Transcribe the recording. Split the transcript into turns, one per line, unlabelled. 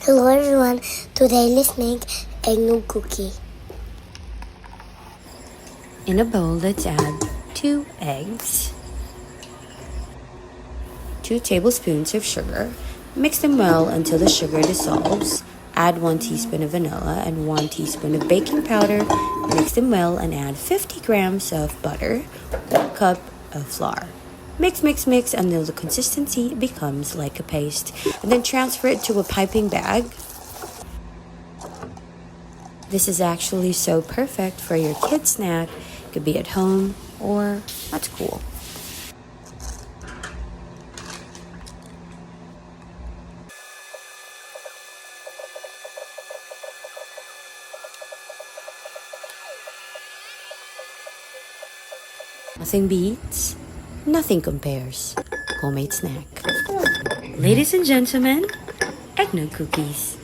Hello everyone, today let's make eggnog cookie.
In a bowl, let's add 2 eggs, 2 tablespoons of sugar. Mix them well until the sugar dissolves. Add 1 teaspoon of vanilla and 1 teaspoon of baking powder. Mix them well and add 50 grams of butter, 1 cup of flour. Mix until the consistency becomes like a paste. And then transfer it to a piping bag. This is actually so perfect for your kid's snack. It could be at home or at school. Nothing beats, nothing compares. Homemade snack. Ladies and gentlemen, eggnog cookies.